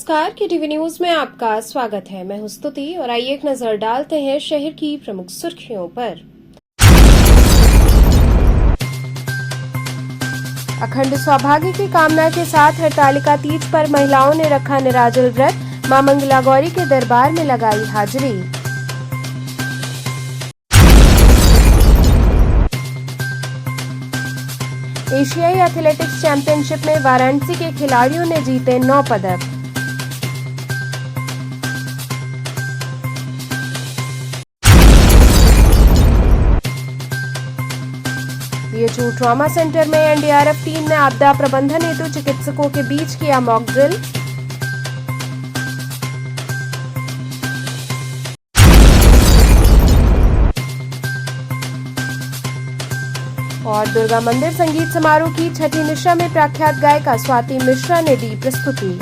नमस्कार, KTV news में आपका स्वागत है। मैं हूं स्तुति और आइए एक नजर डालते हैं शहर की प्रमुख सुर्खियों पर। अखंड सौभाग्य की कामना के साथ हरतालिका तीज पर महिलाओं ने रखा निराजल व्रत, मां मंगला गौरी के दरबार में लगाई हाजिरी। एशियाई एथलेटिक्स चैंपियनशिप में वाराणसी के खिलाड़ियों ने जीते 9 पदक। बीएचयू ट्रॉमा सेंटर में एनडीआरएफ टीम ने आपदा प्रबंधन हेतु चिकित्सकों के बीच किया मॉक ड्रिल। और दुर्गा मंदिर संगीत समारोह की छठी निशा में प्रख्यात गायिका स्वाति मिश्रा ने दी प्रस्तुति।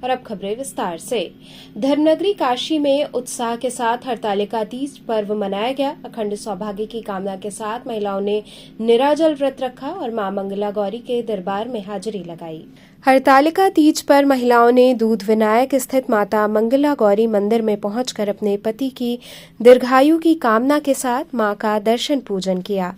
और अब खबरें विस्तार से। धर्मनगरी काशी में उत्साह के साथ हरतालिका तीज पर्व मनाया गया। अखंड सौभाग्य की कामना के साथ महिलाओं ने निराजल व्रत रखा और मां मंगला गौरी के दरबार में हाजिरी लगाई। हरतालिका तीज पर महिलाओं ने दूध विनायक स्थित माता मंगला गौरी मंदिर में पहुंचकर अपने पति की दीर्घायु की कामना के साथ मां का दर्शन पूजन किया।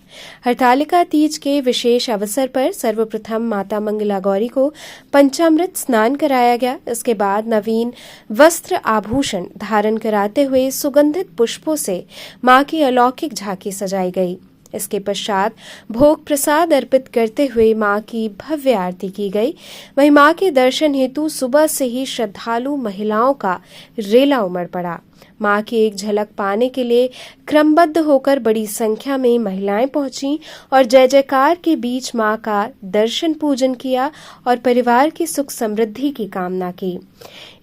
हरतालिका तीज के विशेष अवसर पर सर्वप्रथम माता मंगला गौरी को पंचामृत स्नान कराया गया। इसके बाद नवीन वस्त्र आभूषण धारण कराते हुए सुगंधित पुष्पों से मां की अलौकिक झांकी सजाई गई। इसके पश्चात भोग प्रसाद अर्पित करते हुए मां की भव्य आरती की गई। वहीं मां के दर्शन हेतु सुबह से ही श्रद्धालु महिलाओं का रेला उमड़ पड़ा। मां की एक झलक पाने के लिए क्रमबद्ध होकर बड़ी संख्या में महिलाएं पहुंची और जय जयकार के बीच मां का दर्शन पूजन किया और परिवार की सुख समृद्धि की कामना की।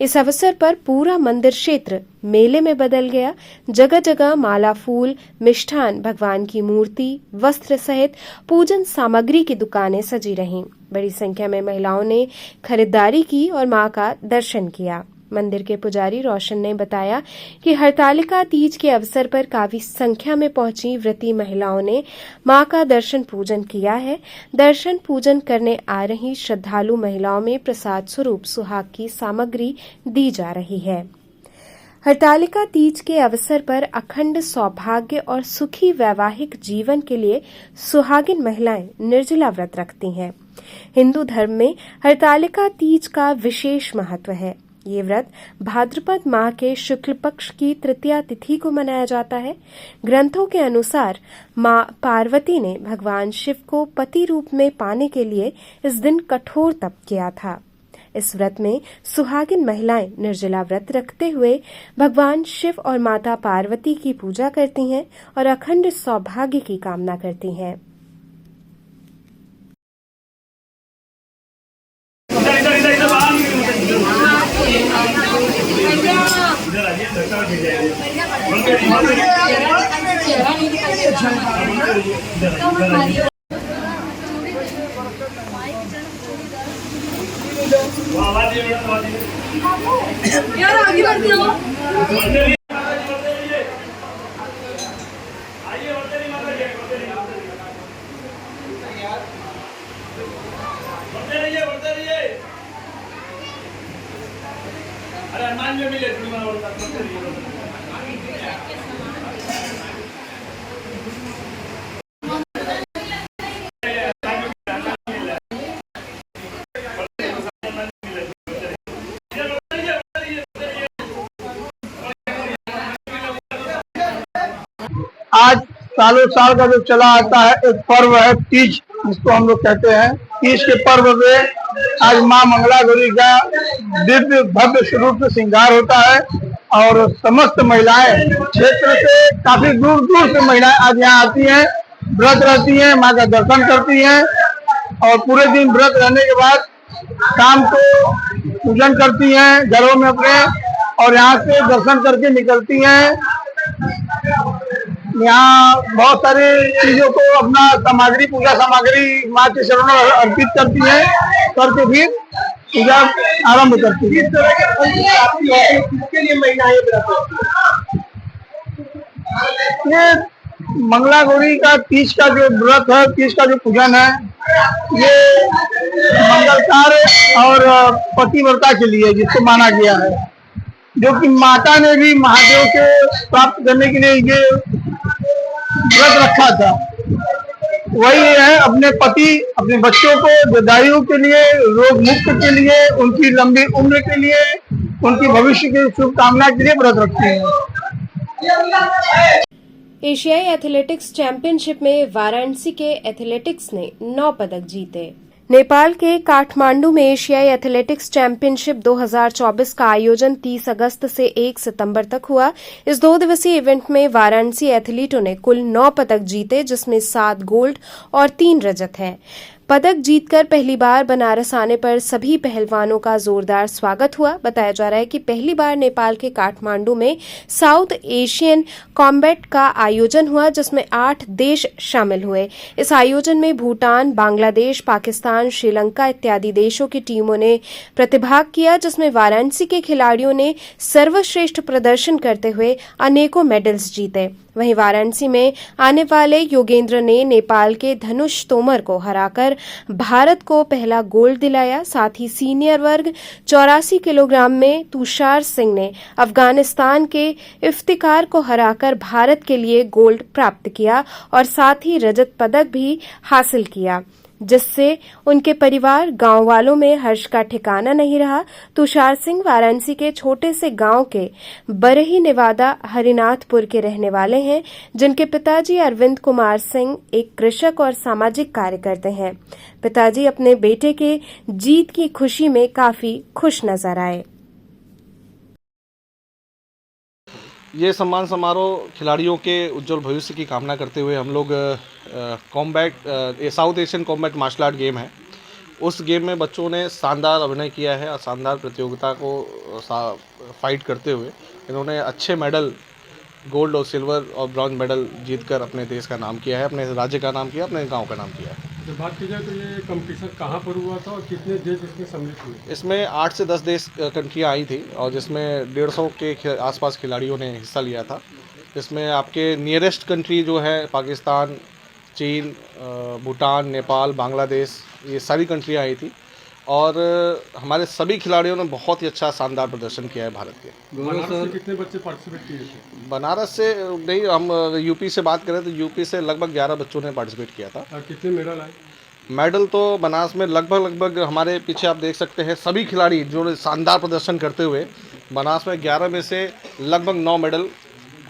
इस अवसर पर पूरा मंदिर क्षेत्र मेले में बदल गया। जगह जगह माला, फूल, मिष्ठान, भगवान की मूर्ति, वस्त्र सहित पूजन सामग्री की दुकानें सजी रहीं। बड़ी संख्या में महिलाओं ने खरीदारी की और मां का दर्शन किया। मंदिर के पुजारी रोशन ने बताया कि हरतालिका तीज के अवसर पर काफी संख्या में पहुंची व्रती महिलाओं ने मां का दर्शन पूजन किया है। दर्शन पूजन करने आ रही श्रद्धालु महिलाओं में प्रसाद स्वरूप सुहाग की सामग्री दी जा रही है। हरतालिका तीज के अवसर पर अखंड सौभाग्य और सुखी वैवाहिक जीवन के लिए सुहागिन महिलाएं निर्जला व्रत रखती हैं। हिंदू धर्म में हरतालिका तीज का विशेष महत्व है। ये व्रत भाद्रपद माह के शुक्ल पक्ष की तृतीया तिथि को मनाया जाता है। ग्रंथों के अनुसार मां पार्वती ने भगवान शिव को पति रूप में पाने के लिए इस दिन कठोर तप किया था। इस व्रत में सुहागिन महिलाएं निर्जला व्रत रखते हुए भगवान शिव और माता पार्वती की पूजा करती हैं और अखंड सौभाग्य की कामना करती हैं। यार आगे बढ़ जाओ। अरे हनुमान जी मिले आज सालों साल का जो चला आता है एक पर्व है तीज, जिसको हम लोग कहते हैं। तीज के पर्व में आज मां मंगला गौरी का दिव्य भव्य स्वरूप से श्रृंगार होता है और समस्त महिलाएं क्षेत्र से काफी दूर दूर से महिलाएं आज यहाँ आती हैं, व्रत रहती हैं, मां का दर्शन करती हैं और पूरे दिन व्रत रहने के बाद शाम को पूजन करती हैं घरों में अपने और यहाँ से दर्शन करके निकलती हैं। यहाँ बहुत सारी चीजों को अपना सामग्री, पूजा सामग्री माँ के चरणों में अर्पित करती है, करके फिर पूजा आरंभ करती है। किसके लिए महिलाएं ये मंगला गौरी का तीज का जो व्रत है, तीज का जो पूजन है, ये मंगल कार्य और पतिव्रता के लिए जिसको माना गया है, जो कि माता ने भी महादेव के प्राप्त करने के लिए ये व्रत रखा था। वही है अपने पति, अपने बच्चों को, दीर्घायु के लिए, रोग मुक्त के लिए, उनकी लंबी उम्र के लिए, उनकी भविष्य की शुभकामना के लिए व्रत रखते हैं। एशियाई एथलेटिक्स चैंपियनशिप में वाराणसी के एथलेटिक्स ने 9 पदक जीते। नेपाल के काठमांडू में एशियाई एथलेटिक्स चैंपियनशिप 2024 का आयोजन 30 अगस्त से 1 सितंबर तक हुआ। इस 2 दिवसीय इवेंट में वाराणसी एथलीटों ने कुल 9 पदक जीते, जिसमें 7 गोल्ड और 3 रजत हैं। पदक जीतकर पहली बार बनारस आने पर सभी पहलवानों का जोरदार स्वागत हुआ। बताया जा रहा है कि पहली बार नेपाल के काठमांडू में साउथ एशियन कॉम्बैट का आयोजन हुआ, जिसमें 8 देश शामिल हुए। इस आयोजन में भूटान, बांग्लादेश, पाकिस्तान, श्रीलंका इत्यादि देशों की टीमों ने प्रतिभाग किया, जिसमें वाराणसी के खिलाड़ियों ने सर्वश्रेष्ठ प्रदर्शन करते हुए अनेकों मेडल्स जीते। वहीं वाराणसी में आने वाले योगेंद्र ने नेपाल के धनुष तोमर को हराकर भारत को पहला गोल्ड दिलाया। साथ ही सीनियर वर्ग 84 किलोग्राम में तुषार सिंह ने अफगानिस्तान के इफ्तिकार को हराकर भारत के लिए गोल्ड प्राप्त किया और साथ ही रजत पदक भी हासिल किया, जिससे उनके परिवार गांव वालों में हर्ष का ठिकाना नहीं रहा। तुषार सिंह वाराणसी के छोटे से गांव के बरही नेवादा हरिनाथपुर के रहने वाले हैं, जिनके पिताजी अरविंद कुमार सिंह एक कृषक और सामाजिक कार्यकर्ता हैं। पिताजी अपने बेटे के जीत की खुशी में काफी खुश नजर आए। ये सम्मान समारोह खिलाड़ियों के उज्जवल भविष्य की कामना करते हुए हम लोग combat South Asian combat martial art game है, उस गेम में बच्चों ने शानदार अभिनय किया है और शानदार प्रतियोगिता को फाइट करते हुए इन्होंने अच्छे मेडल, गोल्ड और सिल्वर और ब्रॉन्ज मेडल जीतकर अपने देश का नाम किया है, अपने राज्य का नाम किया, अपने गांव का नाम किया है। तो बात की जाए तो ये कंपटीशन कहाँ पर हुआ था और कितने देश इसमें सम्मिलित हुए? इसमें 8 से 10 देश कंट्रियाँ आई थी और जिसमें 150 के आसपास खिलाड़ियों ने हिस्सा लिया था। इसमें आपके नियरेस्ट कंट्री जो है पाकिस्तान, चीन, भूटान, नेपाल, बांग्लादेश, ये सारी कंट्रियाँ आई थी और हमारे सभी खिलाड़ियों ने बहुत ही अच्छा शानदार प्रदर्शन किया है भारत के। बनारस से कितने बच्चे पार्टिसिपेट किए थे? बनारस से नहीं, हम यूपी से बात करें तो यूपी से लगभग 11 बच्चों ने पार्टिसिपेट किया था। और कितने मेडल आए? मेडल तो बनारस में लगभग हमारे पीछे आप देख सकते हैं सभी खिलाड़ी जो शानदार प्रदर्शन करते हुए बनारस में 11 में से लगभग 9 मेडल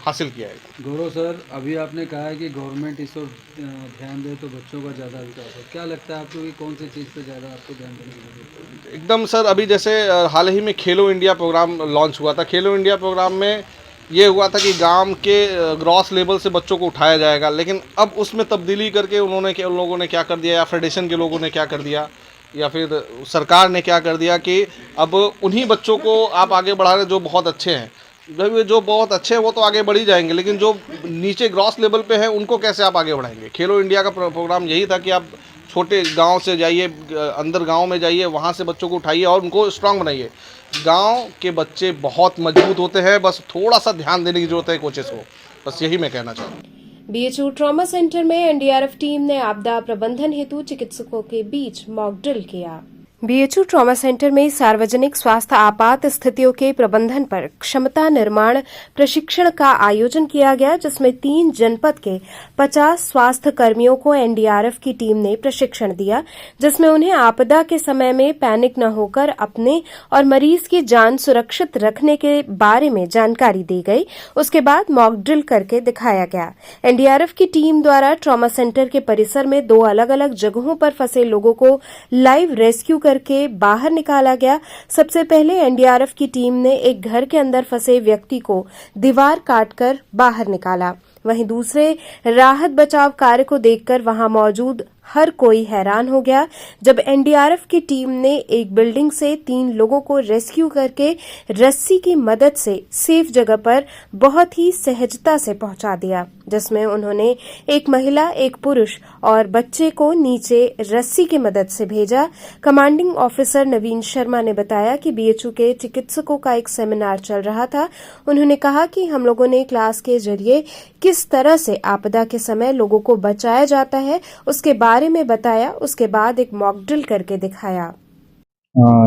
हासिल किया है। गौरव सर, अभी आपने कहा है कि गवर्नमेंट इस ओर ध्यान दे तो बच्चों का ज़्यादा विकास हो, क्या लगता है आपको कि कौन सी चीज़ पे ज़्यादा आपको ध्यान देने की जरूरत है? एकदम सर, अभी जैसे हाल ही में खेलो इंडिया प्रोग्राम लॉन्च हुआ था। खेलो इंडिया प्रोग्राम में ये हुआ था कि गांव के ग्रॉस लेवल से बच्चों को उठाया जाएगा, लेकिन अब उसमें तब्दीली करके उन लोगों ने क्या कर दिया, या फेडरेशन के लोगों ने क्या कर दिया, या फिर सरकार ने क्या कर दिया कि अब उन्हीं बच्चों को आप आगे बढ़ा रहे जो बहुत अच्छे हैं। जो बहुत अच्छे हैं वो तो आगे बढ़ी जाएंगे, लेकिन जो नीचे ग्रॉस लेवल पे हैं उनको कैसे आप आगे बढ़ाएंगे। खेलो इंडिया का प्रोग्राम यही था कि आप छोटे गांव से जाइए, अंदर गांव में जाइए, वहां से बच्चों को उठाइए और उनको स्ट्रांग बनाइए। गांव के बच्चे बहुत मजबूत होते हैं, बस थोड़ा सा ध्यान देने की जरूरत है कोचेस को, बस यही मैं कहना चाहता हूँ। बीएचयू ट्रॉमा सेंटर में एनडीआरएफ टीम ने आपदा प्रबंधन हेतु चिकित्सकों के बीच मॉक ड्रिल किया। बीएचयू ट्रॉमा सेंटर में सार्वजनिक स्वास्थ्य आपात स्थितियों के प्रबंधन पर क्षमता निर्माण प्रशिक्षण का आयोजन किया गया, जिसमें 3 जनपद के 50 स्वास्थ्य कर्मियों को एनडीआरएफ की टीम ने प्रशिक्षण दिया, जिसमें उन्हें आपदा के समय में पैनिक न होकर अपने और मरीज की जान सुरक्षित रखने के बारे में जानकारी दी गई। उसके बाद मॉक ड्रिल करके दिखाया गया। एनडीआरएफ की टीम द्वारा ट्रॉमा सेंटर के परिसर में 2 अलग अलग जगहों पर फंसे लोगों को लाइव रेस्क्यू करके बाहर निकाला गया। सबसे पहले एनडीआरएफ की टीम ने एक घर के अंदर फंसे व्यक्ति को दीवार काटकर बाहर निकाला। वहीं दूसरे राहत बचाव कार्य को देखकर वहां मौजूद हर कोई हैरान हो गया जब एनडीआरएफ की टीम ने एक बिल्डिंग से 3 लोगों को रेस्क्यू करके रस्सी की मदद से सेफ जगह पर बहुत ही सहजता से पहुंचा दिया, जिसमें उन्होंने एक महिला, एक पुरुष और बच्चे को नीचे रस्सी की मदद से भेजा। कमांडिंग ऑफिसर नवीन शर्मा ने बताया कि बीएचयू के चिकित्सकों का एक सेमिनार चल रहा था। उन्होंने कहा कि हम लोगों ने क्लास के जरिए किस तरह से आपदा के समय लोगों को बचाया जाता है उसके बारे में बताया। उसके बाद एक मॉक ड्रिल करके दिखाया।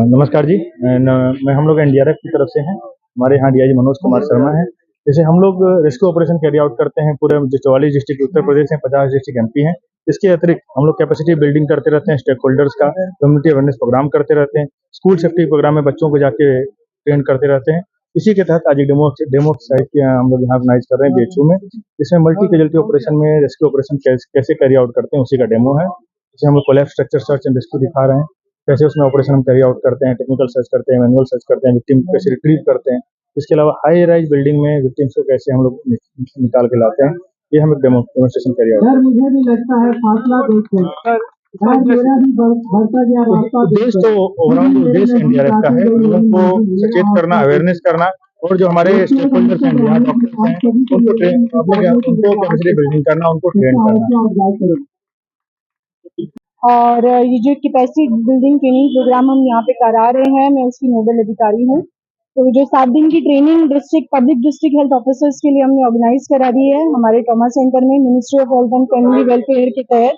नमस्कार जी, मैं हम लोग एनडीआरएफ की तरफ से हैं। हमारे यहाँ डीआईजी मनोज कुमार शर्मा है। जैसे हम लोग रेस्क्यू ऑपरेशन कैरी आउट करते हैं पूरे 44 डिस्ट्रिक्ट उत्तर प्रदेश हैं, 50 डिस्ट्रिक्ट एमपी हैं। इसके अतिरिक्त हम लोग कैपेसिटी बिल्डिंग करते रहते हैं, स्टेक होल्डर्स का कम्युनिटी अवेयरनेस प्रोग्राम करते रहते हैं, स्कूल सेफ्टी प्रोग्राम में बच्चों को जाके ट्रेन करते रहते हैं। इसी के तहत आज एक डेमो साइट की हम लोग यहाँ ऑर्गेनाइज कर रहे हैं बीएचयू में, जिसमें मल्टी कैजुअल्टी ऑपरेशन में रेस्क्यू ऑपरेशन कैसे कैरी आउट करते हैं उसी का डेमो है। जैसे हम लोग collapse structure search and rescue दिखा रहे हैं, कैसे उसमें ऑपरेशन हम कैरी आउट करते हैं, टेक्निकल सर्च करते हैं, मैनुअल सर्च करते हैं, विक्टिम कैसे रिट्रीव करते हैं। इसके अलावा हाई राइज बिल्डिंग में विक्टिम्स को कैसे हम लोग निकाल के लाते हैं, ये हम एक डेमोस्ट्रेशन कैरी आउट। मुझे भी लगता है फासला देश तो ओवरऑल देश एनडीआरएफ का है। लोगों को सचेत करना, अवेयरनेस करना, और जो हमारे स्टेक होल्डर्स हैं, यहाँ डॉक्टर्स हैं, उनको कैपेसिटी बिल्डिंग करना, उनको ट्रेन करना। और ये जो कैपेसिटी बिल्डिंग ट्रेनिंग प्रोग्राम हम यहाँ पे करा रहे हैं, मैं उसकी नोडल अधिकारी हूँ। तो जो 7 दिन की training public district health officers के लिए हमने ऑर्गेनाइज करा दी है हमारे ट्रॉमा सेंटर में, ministry of health and family welfare के तहत।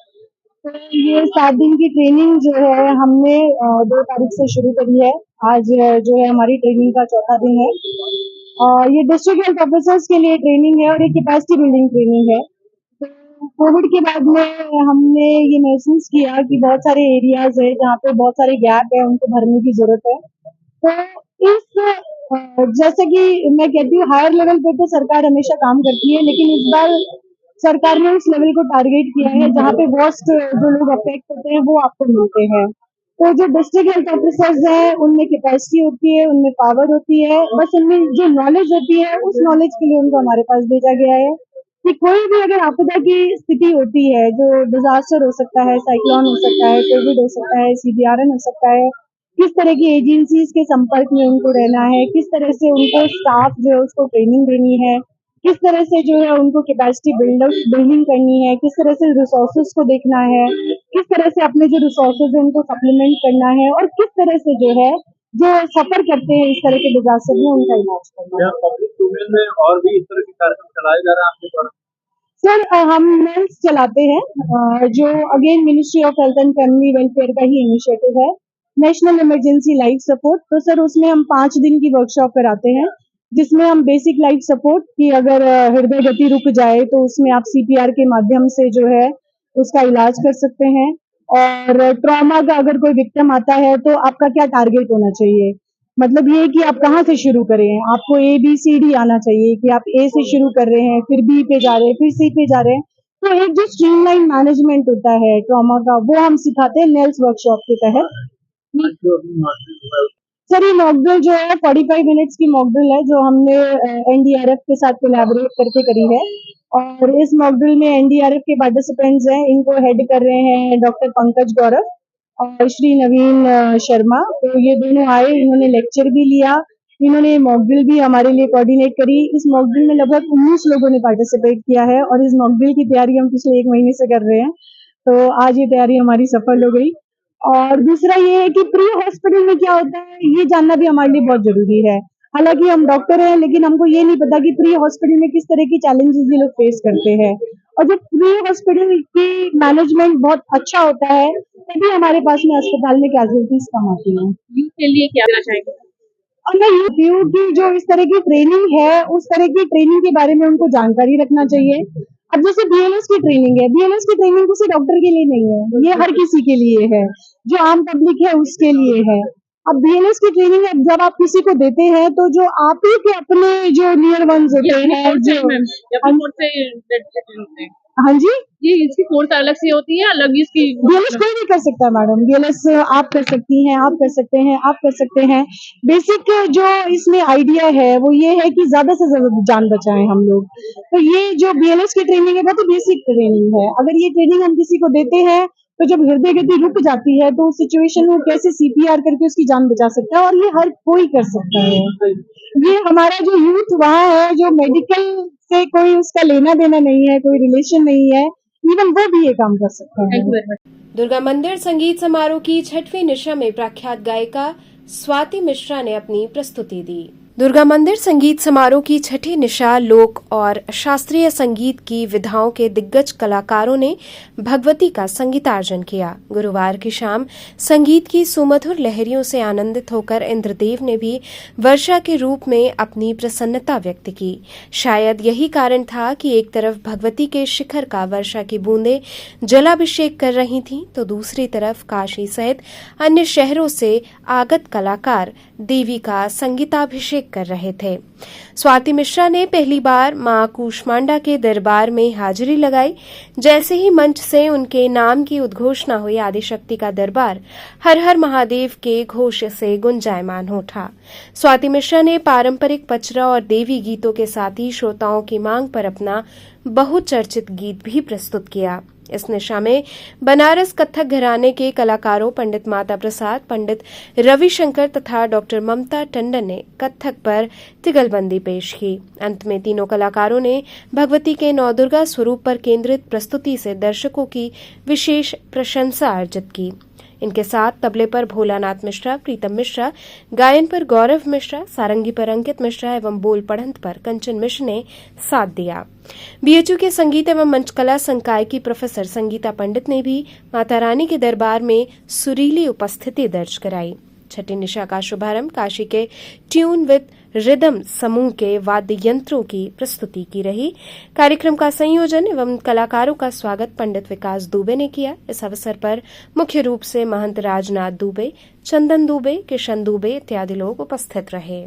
तो ये 7 दिन की ट्रेनिंग जो है हमने 2 तारीख से शुरू करी है। आज जो है हमारी ट्रेनिंग का चौथा दिन है। ये डिस्ट्रिक्ट हेल्थ ऑफिसर्स के लिए ट्रेनिंग है और ये कैपेसिटी बिल्डिंग ट्रेनिंग है। कोविड के बाद में हमने ये महसूस किया कि बहुत सारे एरियाज है जहाँ पे बहुत सारे गैप है, उनको भरने की जरूरत है। तो इस जैसे कि मैं कहती हूँ हायर लेवल पे तो सरकार हमेशा काम करती है, लेकिन इस बार सरकार ने उस लेवल को टारगेट किया है जहाँ पे वर्स्ट जो लोग अफेक्ट होते हैं वो आपको मिलते हैं। तो जो डिस्ट्रिक्ट हेल्थ ऑफिसर्स हैं उनमें कैपेसिटी होती है, उनमें पावर होती है, बस उनमें जो नॉलेज होती है उस नॉलेज के लिए उनको हमारे पास भेजा गया है कि कोई भी अगर आपदा की स्थिति होती है, जो डिजास्टर हो सकता है, साइक्लोन हो सकता है, कोविड हो सकता है, CBRN हो सकता है, किस तरह की एजेंसीज के संपर्क में उनको रहना है, किस तरह से उनको स्टाफ जो है उसको ट्रेनिंग देनी है, किस तरह से जो है उनको कैपेसिटी बिल्डिंग करनी है, किस तरह से रिसोर्सेज को देखना है, किस तरह से अपने जो रिसोर्सेज है उनको सप्लीमेंट करना है, और किस तरह से जो है जो सफर करते हैं इस तरह के डिजास्टर में उनका इलाज करना है। पब्लिक डोमेन में और भी इस तरह के कार्यक्रम चलाए जा रहे हैं आपके द्वारा? सर हम मेल्स चलाते हैं जो again ministry of health and family welfare का ही इनिशिएटिव है, नेशनल इमरजेंसी लाइफ सपोर्ट। तो सर उसमें हम 5 दिन की वर्कशॉप कराते हैं, जिसमें हम बेसिक लाइफ सपोर्ट की अगर हृदय गति रुक जाए तो उसमें आप CPR के माध्यम से जो है उसका इलाज कर सकते हैं, और ट्रॉमा का अगर कोई विक्टिम आता है तो आपका क्या टारगेट होना चाहिए, मतलब ये कि आप कहाँ से शुरू करें, आपको ABCD आना चाहिए कि आप A से शुरू कर रहे हैं, फिर B पे जा रहे हैं, फिर C पे जा रहे हैं। तो एक जो स्ट्रीमलाइन मैनेजमेंट होता है ट्रॉमा का, वो हम सिखाते हैं नेल्स वर्कशॉप के तहत। सर ये मॉकड्रिल जो है 45 मिनट्स की मॉकड्रिल है जो हमने NDRF के साथ कोलैबोरेट करके करी है, और इस मॉकड्रिल में NDRF के पार्टिसिपेंट्स हैं, इनको हेड कर रहे हैं डॉक्टर पंकज गौरव और श्री नवीन शर्मा। तो ये दोनों आए, इन्होंने लेक्चर भी लिया, इन्होंने मॉकड्रिल भी हमारे लिए कोऑर्डिनेट करी। इस मॉकड्रिल में लगभग 19 लोगों ने पार्टिसिपेट किया है, और इस मॉकड्रिल की तैयारी हम पिछले 1 महीने से कर रहे हैं। तो आज ये तैयारी हमारी सफल हो गई। और दूसरा ये है कि प्री हॉस्पिटल में क्या होता है ये जानना भी हमारे लिए बहुत जरूरी है। हालांकि हम डॉक्टर हैं, लेकिन हमको ये नहीं पता कि प्री हॉस्पिटल में किस तरह की चैलेंजेस ये लोग फेस करते हैं, और जब प्री हॉस्पिटल की मैनेजमेंट बहुत अच्छा होता है तभी हमारे पास में अस्पताल में कैजुअलिटीज कम आती है। यूथ के लिए क्या देना चाहेंगे? और मैं ये कहती हूँ कि जो इस तरह की ट्रेनिंग है उस तरह की ट्रेनिंग के बारे में उनको जानकारी रखना चाहिए। अब जैसे BLS की ट्रेनिंग है, BLS की ट्रेनिंग किसी डॉक्टर के लिए नहीं है, ये हर किसी के लिए है, जो आम पब्लिक है उसके लिए है। अब BLS की ट्रेनिंग जब आप किसी को देते हैं तो जो आप ही के अपने जो नियर वंस होते हैं, हाँ जी, ये इसकी कोर्स अलग से होती है, अलग इसकी BLS कोई नहीं कर सकता मैडम, BLS आप कर सकती हैं, आप कर सकते हैं, आप कर सकते हैं। बेसिक जो इसमें आइडिया है वो ये है कि ज्यादा से ज्यादा जान बचाएं हम लोग। तो ये जो BLS की ट्रेनिंग है वो तो बेसिक ट्रेनिंग है, अगर ये ट्रेनिंग हम किसी को देते हैं तो जब हृदय गति रुक जाती है तो उस सिचुएशन में कैसे सीपीआर करके उसकी जान बचा सकता है, और ये हर कोई कर सकता है। ये हमारा जो यूथ वहाँ है, जो मेडिकल से कोई उसका लेना देना नहीं है, कोई रिलेशन नहीं है, इवन वो भी ये काम कर सकता है। दुर्गा मंदिर संगीत समारोह की 6वीं निशा में प्रख्यात गायिका स्वाति मिश्रा ने अपनी प्रस्तुति दी। दुर्गा मंदिर संगीत समारोह की 6ठी निशा लोक और शास्त्रीय संगीत की विधाओं के दिग्गज कलाकारों ने भगवती का संगीतार्जन किया। गुरुवार की शाम संगीत की सुमधुर लहरियों से आनंदित होकर इंद्रदेव ने भी वर्षा के रूप में अपनी प्रसन्नता व्यक्त की। शायद यही कारण था कि एक तरफ भगवती के शिखर का वर्षा की बूंदें जलाभिषेक कर रही थीं, तो दूसरी तरफ काशी सहित अन्य शहरों से आगत कलाकार देवी का संगीताभिषेक कर रहे थे। स्वाति मिश्रा ने पहली बार मां कूष्मांडा के दरबार में हाजिरी लगाई। जैसे ही मंच से उनके नाम की उद्घोषणा हुई, आदिशक्ति का दरबार हर हर महादेव के घोष से गुंजायमान उठा। स्वाति मिश्रा ने पारंपरिक पचरा और देवी गीतों के साथ ही श्रोताओं की मांग पर अपना बहुचर्चित गीत भी प्रस्तुत किया। इस निशा में बनारस कथक घराने के कलाकारों पंडित माता प्रसाद, पंडित रविशंकर तथा डॉक्टर ममता टंडन ने कथक पर तिगलबंदी पेश की। अंत में तीनों कलाकारों ने भगवती के नवदुर्गा स्वरूप पर केंद्रित प्रस्तुति से दर्शकों की विशेष प्रशंसा अर्जित की। इनके साथ तबले पर भोलानाथ मिश्रा, प्रीतम मिश्रा, गायन पर गौरव मिश्रा, सारंगी पर अंकित मिश्रा एवं बोल पढ़ंत पर कंचन मिश्र ने साथ दिया। बीएचयू के संगीत एवं मंचकला संकाय की प्रोफेसर संगीता पंडित ने भी माता रानी के दरबार में सुरीली उपस्थिति दर्ज कराई। 6ठी निशा का शुभारंभ काशी के ट्यून विद रिदम समूह के वाद्य यंत्रों की प्रस्तुति की रही। कार्यक्रम का संयोजन एवं कलाकारों का स्वागत पंडित विकास दुबे ने किया। इस अवसर पर मुख्य रूप से महंत राजनाथ दुबे, चंदन दुबे, किशन दुबे इत्यादि लोग उपस्थित रहे।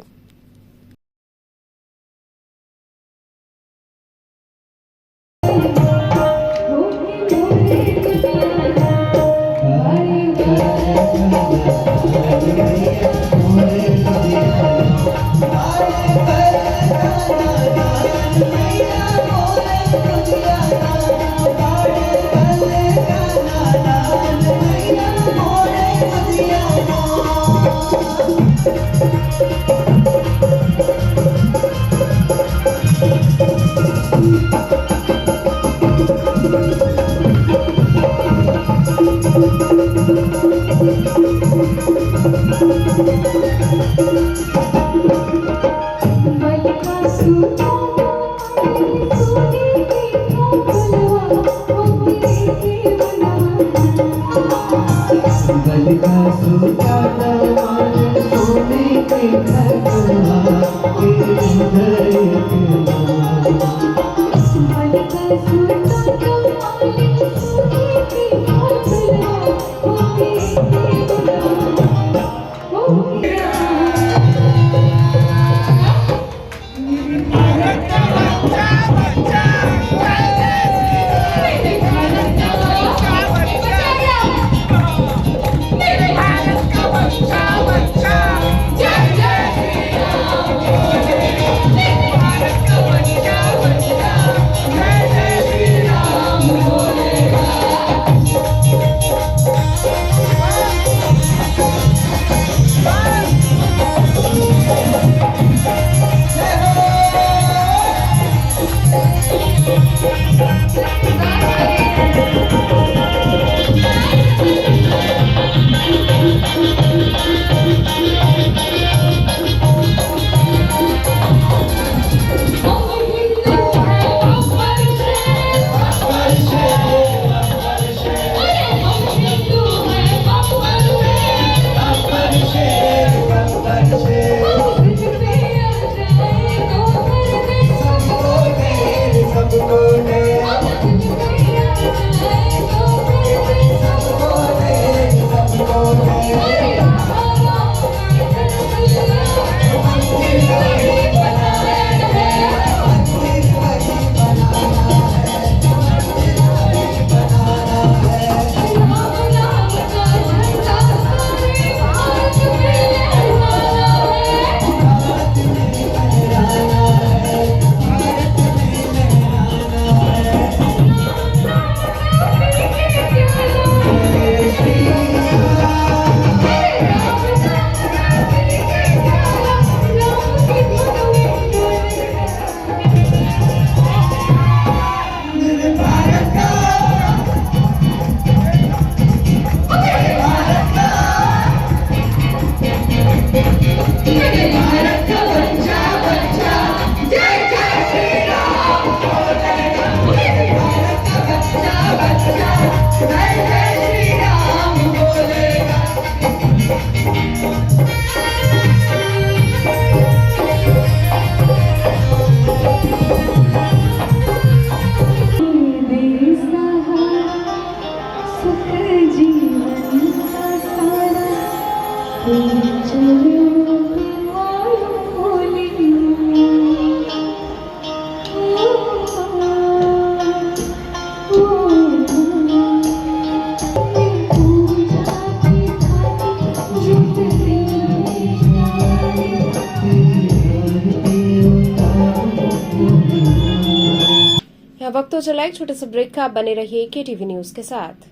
यहाँ वक्त तो चला एक छोटे से ब्रेक का। बने रहिए KTV न्यूज के साथ।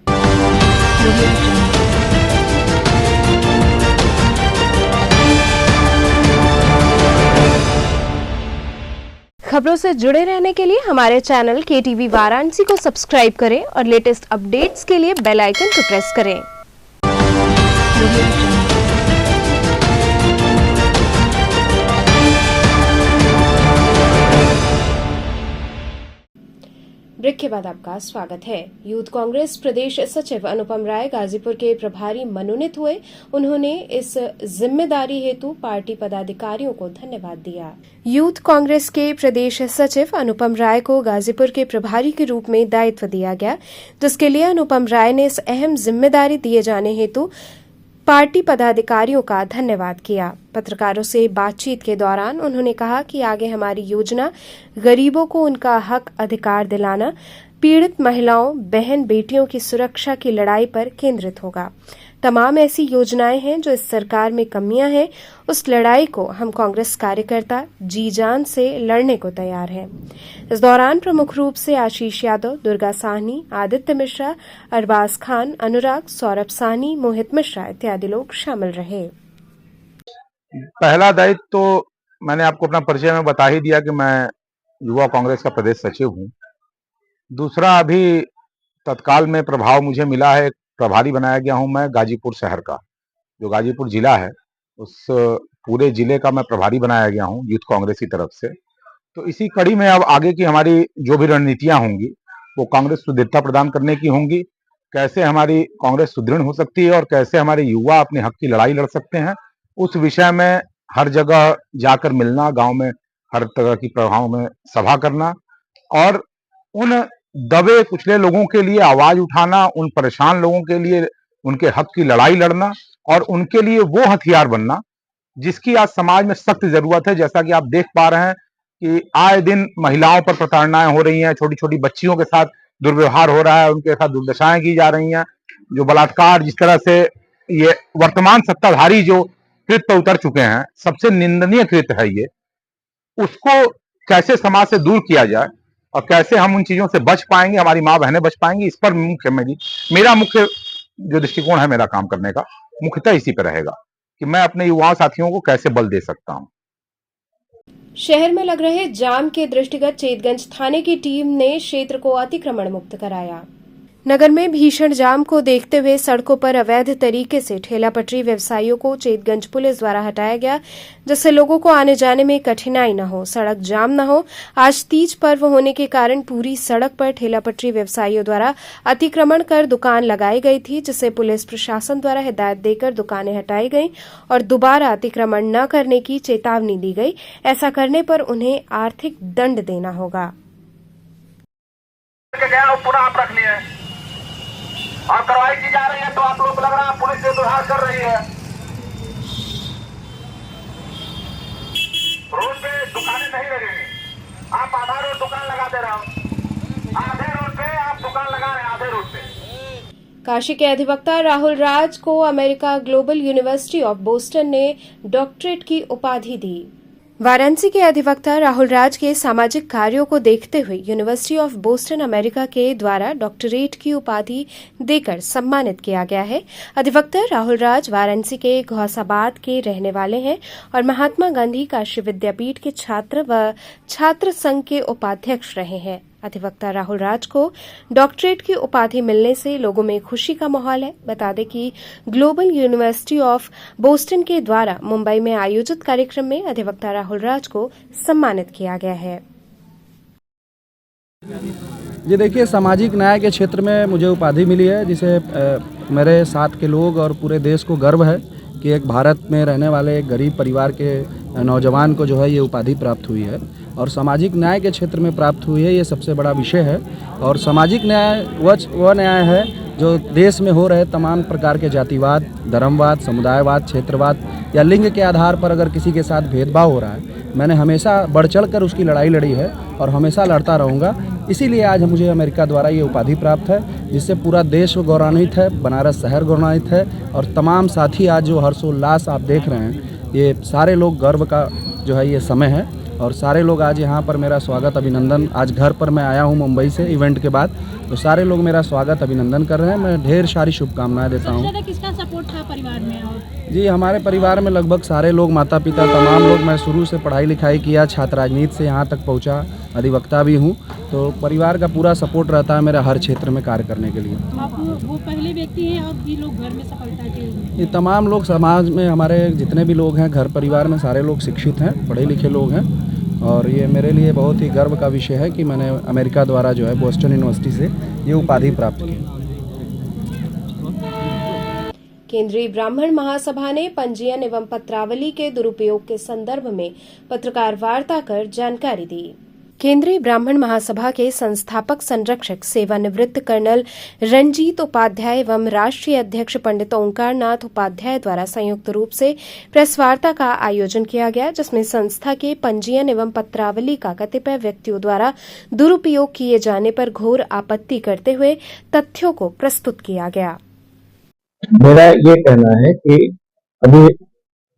खबरों से जुड़े रहने के लिए हमारे चैनल KTV वाराणसी को सब्सक्राइब करें और लेटेस्ट अपडेट्स के लिए बेल आइकन को प्रेस करें। ब्रेक के बाद आपका स्वागत है। यूथ कांग्रेस प्रदेश सचिव अनुपम राय गाजीपुर के प्रभारी मनोनीत हुए। उन्होंने इस जिम्मेदारी हेतु पार्टी पदाधिकारियों को धन्यवाद दिया। यूथ कांग्रेस के प्रदेश सचिव अनुपम राय को गाजीपुर के प्रभारी के रूप में दायित्व दिया गया, जिसके लिए अनुपम राय ने इस अहम जिम्मेदारी दिए जाने हेतु पार्टी पदाधिकारियों का धन्यवाद किया। पत्रकारों से बातचीत के दौरान उन्होंने कहा कि आगे हमारी योजना गरीबों को उनका हक अधिकार दिलाना, पीड़ित महिलाओं, बहन बेटियों की सुरक्षा की लड़ाई पर केंद्रित होगा। तमाम ऐसी योजनाएं हैं जो इस सरकार में कमियां हैं। उस लड़ाई को हम कांग्रेस कार्यकर्ता जी जान से लड़ने को तैयार हैं। इस दौरान प्रमुख रूप से आशीष यादव, दुर्गा साहनी, आदित्य मिश्रा, अरबाज खान, अनुराग, सौरभ साहनी, मोहित मिश्रा इत्यादि लोग शामिल रहे। पहला दायित्व तो मैंने आपको अपना परिचय में बता ही दिया कि मैं युवा कांग्रेस का प्रदेश सचिव हूं। दूसरा, अभी तत्काल में प्रभाव मुझे मिला है, प्रभारी बनाया गया हूं मैं गाजीपुर शहर का। जो गाजीपुर जिला है उस पूरे जिले का मैं प्रभारी बनाया गया हूं यूथ कांग्रेस की तरफ से। तो इसी कड़ी में अब आगे की हमारी जो भी रणनीतियां होंगी वो कांग्रेस सुदृढ़ता प्रदान करने की होंगी। कैसे हमारी कांग्रेस सुदृढ़ हो सकती है और कैसे हमारे युवा अपने हक की लड़ाई लड़ सकते हैं, उस विषय में हर जगह जाकर मिलना, गांव में हर तरह की प्रभाव में सभा करना और उन दबे कुचले लोगों के लिए आवाज उठाना, उन परेशान लोगों के लिए उनके हक की लड़ाई लड़ना और उनके लिए वो हथियार बनना जिसकी आज समाज में सख्त जरूरत है। जैसा कि आप देख पा रहे हैं कि आए दिन महिलाओं पर प्रताड़नाएं हो रही हैं, छोटी छोटी बच्चियों के साथ दुर्व्यवहार हो रहा है, उनके साथ दुर्दशाएं की जा रही हैं, जो बलात्कार, जिस तरह से ये वर्तमान सत्ताधारी जो कृत्य उतर चुके हैं, सबसे निंदनीय कृत्य है ये। उसको कैसे समाज से दूर किया जाए और कैसे हम उन चीजों से बच पाएंगे, हमारी माँ बहनें बच पाएंगी, इस पर मेरा मुख्य जो दृष्टिकोण है मेरा काम करने का, मुख्यतः इसी पर रहेगा कि मैं अपने युवा साथियों को कैसे बल दे सकता हूं। शहर में लग रहे जाम के दृष्टिगत चेतगंज थाने की टीम ने क्षेत्र को अतिक्रमण मुक्त कराया। नगर में भीषण जाम को देखते हुए सड़कों पर अवैध तरीके से ठेला पटरी व्यवसायियों को चेतगंज पुलिस द्वारा हटाया गया, जिससे लोगों को आने जाने में कठिनाई न हो, सड़क जाम न हो। आज तीज पर्व होने के कारण पूरी सड़क पर ठेला पटरी व्यवसायियों द्वारा अतिक्रमण कर दुकान लगाई गई थी, जिसे पुलिस प्रशासन द्वारा हिदायत देकर दुकानें हटाई गईं और दोबारा अतिक्रमण न करने की चेतावनी दी गई। ऐसा करने पर उन्हें आर्थिक दंड देना होगा। और कार्रवाई की जा रही है तो आप लोग लग रहा है पुलिस से दुहार कर रही है। रोड पे दुकानें नहीं लगेंगी, आप आधा रोड दुकान लगा दे रहे हो, आधे रोड पे आप दुकान लगा रहे हैं, आधे रोड पे। काशी के अधिवक्ता राहुल राज को America global university of Boston ने डॉक्टरेट की उपाधि दी। वाराणसी के अधिवक्ता राहुल राज के सामाजिक कार्यों को देखते हुए यूनिवर्सिटी ऑफ बोस्टन अमेरिका के द्वारा डॉक्टरेट की उपाधि देकर सम्मानित किया गया है। अधिवक्ता राहुल राज वाराणसी के घौसाबाद के रहने वाले हैं और महात्मा गांधी काशी विद्यापीठ के छात्र व छात्र संघ के उपाध्यक्ष रहे हैं। अधिवक्ता राहुल राज को डॉक्टरेट की उपाधि मिलने से लोगों में खुशी का माहौल है। बता दें कि ग्लोबल यूनिवर्सिटी ऑफ बोस्टन के द्वारा मुंबई में आयोजित कार्यक्रम में अधिवक्ता राहुल राज को सम्मानित किया गया है। ये देखिए, सामाजिक न्याय के क्षेत्र में मुझे उपाधि मिली है, जिसे मेरे साथ के लोग और पूरे देश को गर्व है कि एक भारत में रहने वाले एक गरीब परिवार के नौजवान को जो है ये उपाधि प्राप्त हुई है और सामाजिक न्याय के क्षेत्र में प्राप्त हुई है, ये सबसे बड़ा विषय है। और सामाजिक न्याय वह न्याय है जो देश में हो रहे तमाम प्रकार के जातिवाद, धर्मवाद, समुदायवाद, क्षेत्रवाद या लिंग के आधार पर अगर किसी के साथ भेदभाव हो रहा है, मैंने हमेशा बढ़ चढ़ कर उसकी लड़ाई लड़ी है और हमेशा लड़ता रहूँगा। इसीलिए आज मुझे अमेरिका द्वारा ये उपाधि प्राप्त है, जिससे पूरा देश गौरवान्वित है, बनारस शहर गौरवान्वित है और तमाम साथी आज जो हर्षोल्लास आप देख रहे हैं, ये सारे लोग गर्व का जो है ये समय है और सारे लोग आज यहाँ पर मेरा स्वागत अभिनंदन, आज घर पर मैं आया हूँ मुंबई से इवेंट के बाद, तो सारे लोग मेरा स्वागत अभिनंदन कर रहे हैं। मैं ढेर सारी शुभकामनाएं देता हूँ। ज़्यादा किसका सपोर्ट था परिवार में? और जी, हमारे परिवार में लगभग सारे लोग, माता पिता, तमाम लोग। मैं शुरू से पढ़ाई लिखाई किया, छात्र राजनीति से यहाँ तक पहुँचा, अधिवक्ता भी हूँ, तो परिवार का पूरा सपोर्ट रहता है मेरा हर क्षेत्र में कार्य करने के लिए। आप वो पहले व्यक्ति हैं और भी लोग घर में सफलता के? ये तमाम लोग समाज में हमारे जितने भी लोग हैं, घर परिवार में सारे लोग शिक्षित हैं, पढ़े लिखे लोग हैं और ये मेरे लिए बहुत ही गर्व का विषय है कि मैंने अमेरिका द्वारा जो है बोस्टन यूनिवर्सिटी से ये उपाधि प्राप्त की। केंद्रीय ब्राह्मण महासभा ने पंजीयन एवं पत्रावली के दुरुपयोग के संदर्भ में पत्रकार वार्ता कर जानकारी दी। केंद्रीय ब्राह्मण महासभा के संस्थापक संरक्षक सेवानिवृत्त कर्नल रंजीत उपाध्याय एवं राष्ट्रीय अध्यक्ष पंडित ओंकार नाथ उपाध्याय द्वारा संयुक्त रूप से प्रेस वार्ता का आयोजन किया गया, जिसमें संस्था के पंजीयन एवं पत्रावली का कतिपय व्यक्तियों द्वारा दुरुपयोग किए जाने पर घोर आपत्ति करते हुए तथ्यों को प्रस्तुत किया गया। मेरा ये कहना है कि अभी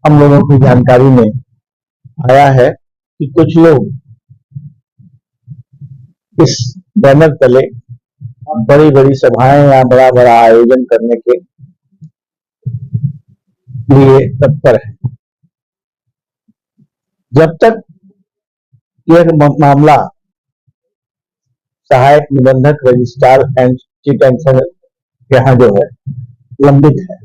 हम लोगों की जानकारी में आया है कि कुछ लोग इस बैनर तले बड़ी बड़ी सभाएं या बड़ा बड़ा आयोजन करने के लिए तत्पर है। जब तक यह मामला सहायक निबंधक रजिस्ट्रार एंड चीफ एंड यहाँ जो है लंबित है,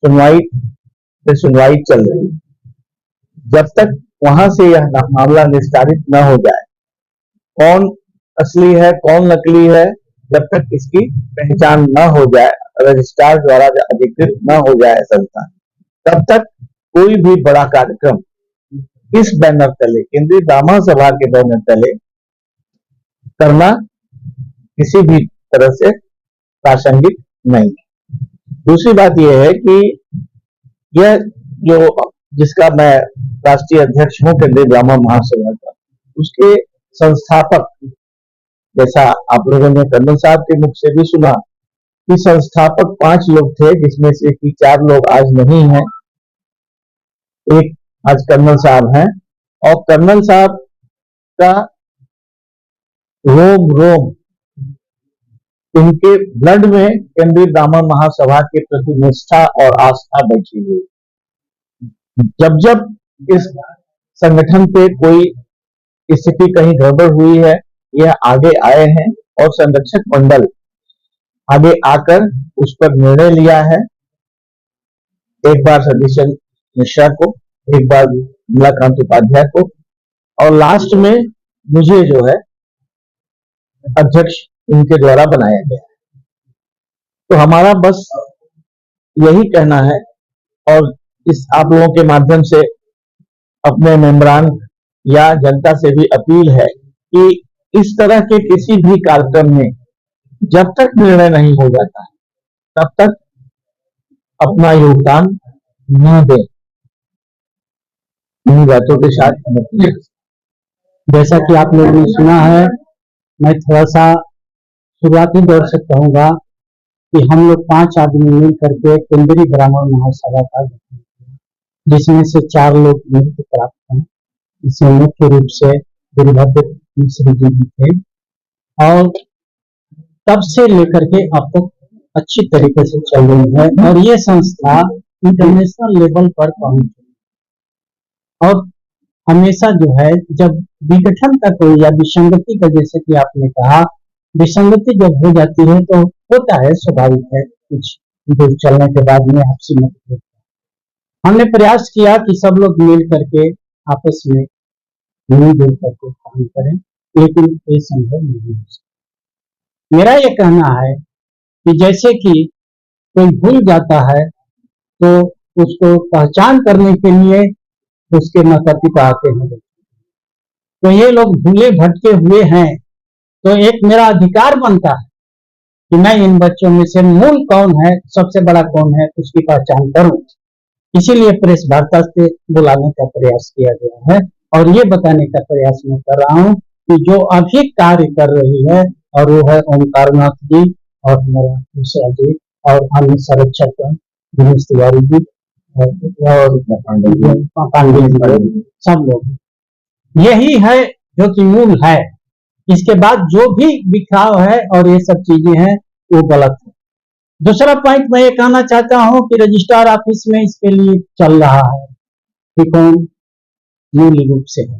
सुनवाई चल रही है, जब तक वहां से यह मामला निस्तारित न हो जाए, कौन असली है कौन नकली है, जब तक इसकी पहचान न हो जाए, रजिस्ट्रार द्वारा अधिकृत न हो जाए संस्था, तब तक कोई भी बड़ा कार्यक्रम इस बैनर तले, केंद्रीय ब्राह्मण सभा के बैनर तले करना किसी भी तरह से प्रासंगिक नहीं है। दूसरी बात यह है कि यह जो जिसका मैं राष्ट्रीय अध्यक्ष हूं केंद्रीय ब्राह्मण महासभा का, उसके संस्थापक, जैसा आप लोगों ने कर्नल साहब के मुख से भी सुना कि संस्थापक 5 लोग थे, जिसमें से कि 4 लोग आज नहीं हैं, एक आज कर्नल साहब हैं और कर्नल साहब का रोम रोम, इनके ब्लड में केंद्रीय ब्राह्मण महासभा के प्रति निष्ठा और आस्था बैठी हुई। जब जब इस संगठन पे कोई स्थिति कहीं गड़बड़ हुई है, यह आगे आए हैं और संरक्षक मंडल आगे आकर उस पर निर्णय लिया है। एक बार सतीश मिश्रा को, एक बार कमलाकांत उपाध्याय को और लास्ट में मुझे जो है अध्यक्ष उनके द्वारा बनाया गया। तो हमारा बस यही कहना है और इस आप लोगों के माध्यम से अपने मेंबरान या जनता से भी अपील है कि इस तरह के किसी भी कार्यक्रम में जब तक निर्णय नहीं हो जाता तब तक अपना योगदान न दें। इन बातों के साथ जैसा कि आप लोगों ने सुना है, मैं थोड़ा सा शुरुआती दौर से कहूंगा कि हम लोग 5 आदमी मिल करके केंद्रीय ब्राह्मण महासभा का, जिसमें से 4 लोग नियुक्त प्राप्त हैं, इसमें मुख्य रूप से वीरभद्र मिश्र जी थे और तब से लेकर के अब तक अच्छी तरीके से चल रही है और ये संस्था इंटरनेशनल लेवल पर पहुंच गई। और हमेशा जो है जब विघटन का कोई या विसंगति का, जैसे कि आपने कहा, विसंगति जब हो जाती है तो होता है, स्वाभाविक है, कुछ दूर चलने के बाद में आपसी मतभेद। हमने प्रयास किया कि सब लोग मिल करके आपस में मिलजुल करके काम करें, लेकिन ये संभव नहीं हो सकता। मेरा ये कहना है कि जैसे कि कोई भूल जाता है तो उसको पहचान करने के लिए उसके माता पिता आते हैं। तो ये लोग भूले भटके हुए हैं, तो एक मेरा अधिकार बनता है कि मैं इन बच्चों में से मूल कौन है, सबसे बड़ा कौन है, उसकी पहचान करूं। इसीलिए प्रेस वार्ता से बुलाने का प्रयास किया गया है और ये बताने का प्रयास मैं कर रहा हूं कि जो अभी कार्य कर रही है और वो है ओमकारनाथ जी और हमारा मिश्रा जी और अन्य संरक्षक दिनेश तिवारी जी और पांडे जी, सब लोग। यही है जो कि मूल है। इसके बाद जो भी बिखराव है और ये सब चीजें हैं वो गलत है। दूसरा पॉइंट मैं ये कहना चाहता हूं कि रजिस्ट्रार ऑफिस में इसके लिए चल रहा है कि कौन मूल रूप से है।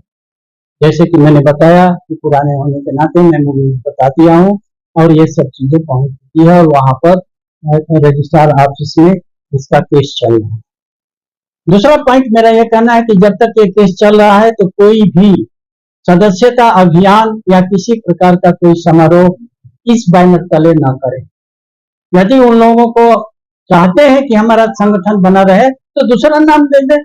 जैसे कि मैंने बताया कि पुराने होने के नाते मैं मूल रूप बता दिया हूं और ये सब चीजें पहुंच चुकी है और वहां पर रजिस्ट्रार ऑफिस में इसका केस चल रहा है। दूसरा पॉइंट मेरा यह कहना है कि जब तक ये केस चल रहा है तो कोई भी सदस्यता अभियान या किसी प्रकार का कोई समारोह इस बैनर तले न करे। यदि उन लोगों को चाहते हैं कि हमारा संगठन बना रहे तो दूसरा नाम दे दें।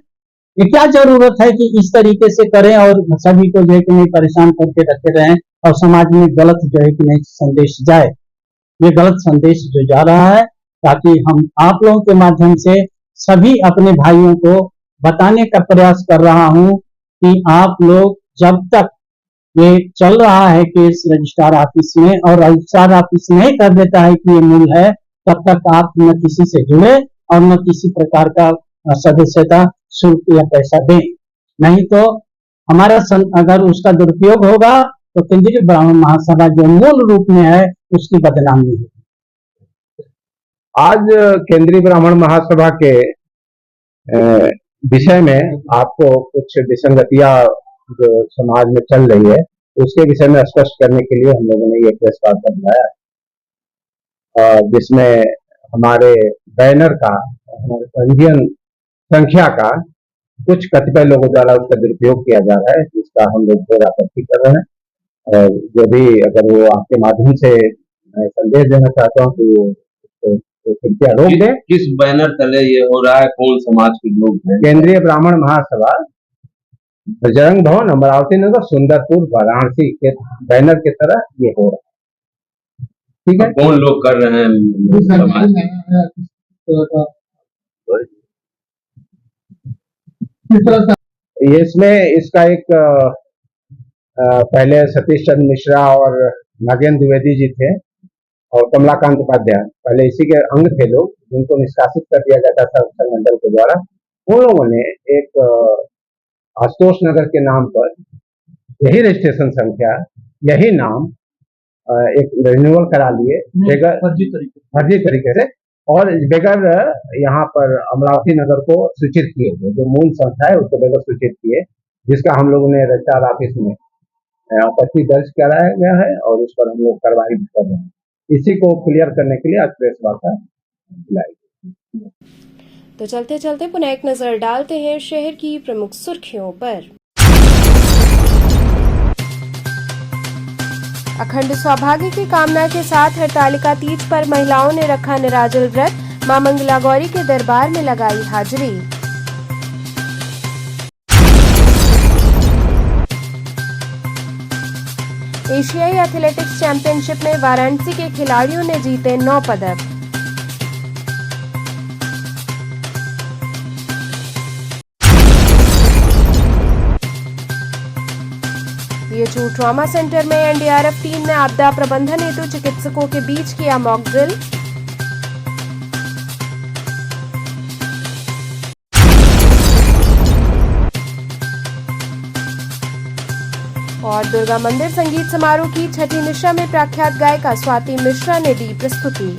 ये क्या जरूरत है कि इस तरीके से करें और सभी को जो है कि नहीं परेशान करके रखे रहें और समाज में गलत जो है कि नहीं संदेश जाए। ये गलत संदेश जो जा रहा है, ताकि हम आप लोगों के माध्यम से सभी अपने भाइयों को बताने का प्रयास कर रहा हूं कि आप लोग जब तक ये चल रहा है केस रजिस्ट्रार ऑफिस में और रजिस्ट्रार ऑफिस नहीं कर देता है कि ये मूल है, तब तक आप न किसी से जुड़े और न किसी प्रकार का सदस्यता शुल्क या पैसा दें। नहीं तो हमारा अगर उसका दुरुपयोग होगा तो केंद्रीय ब्राह्मण महासभा जो मूल रूप में है उसकी बदनामी होगी। आज केंद्रीय ब्राह्मण महासभा के विषय में आपको कुछ विसंगतियां जो समाज में चल रही है उसके विषय में स्पष्ट करने के लिए हम लोगों ने ये प्रेस वार्ता बुलाया है, जिसमें हमारे बैनर का, हमारे पंजीयन संख्या का कुछ कतिपय लोगों द्वारा उसका दुरुपयोग किया जा रहा है, जिसका हम लोग घोर आपत्ति कर रहे हैं। और जो भी अगर वो आपके माध्यम से संदेश देना चाहता हूँ तो कृपया रोक दें। किस बैनर तले ये हो रहा है, कौन समाज के लोग हैं? केंद्रीय ब्राह्मण महासभा बजरंग भवन अमरावती नगर सुंदरपुर वाराणसी के बैनर की तरह ये हो रहा है। ठीक है, कौन लोग कर रहे हैं समाज के? इसमें इसका एक पहले सतीश चंद्र मिश्रा और नागेंद्र द्विवेदी जी थे और कमलाकांत उपाध्याय, पहले इसी के अंग थे लोग, जिनको निष्कासित कर दिया जाता था मंडल के द्वारा। उन लोगों ने एक आशुतोष नगर के नाम पर यही रजिस्ट्रेशन संख्या, यही नाम एक रिन्यूअल करा लिए बगैर फर्जी तरीके से और बगैर यहाँ पर अमरावती नगर को सूचित किए थे। जो मूल संस्था है उसको बगैर सूचित किए, जिसका हम लोगों ने रजिस्ट्रार ऑफिस में आपत्ति दर्ज कराया गया है और उस पर हम लोग कार्रवाई कर रहे हैं। इसी को क्लियर करने के लिए आज प्रेस वार्ता बुलाई। तो चलते चलते पुनः एक नजर डालते हैं शहर की प्रमुख सुर्खियों पर। अखंड सौभाग्य की कामना के साथ हरतालिका तीज पर महिलाओं ने रखा निराजल व्रत, मां मंगला गौरी के दरबार में लगाई हाजिरी। एशियाई एथलेटिक्स चैंपियनशिप में वाराणसी के खिलाड़ियों ने जीते 9 पदक। बीएचयू ट्रॉमा सेंटर में एनडीआरएफ टीम ने आपदा प्रबंधन हेतु चिकित्सकों के बीच किया मॉक ड्रिल। और दुर्गा मंदिर संगीत समारोह की छठी निशा में प्रख्यात गायिका स्वाति मिश्रा ने दी प्रस्तुति।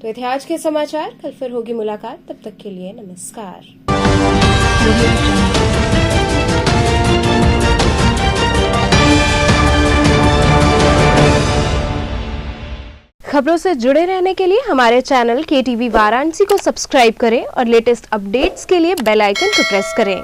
तो ये थे आज के समाचार, कल फिर होगी मुलाकात, तब तक के लिए नमस्कार। खबरों से जुड़े रहने के लिए हमारे चैनल KTV वाराणसी को सब्सक्राइब करें और लेटेस्ट अपडेट्स के लिए बेल आइकन को प्रेस करें।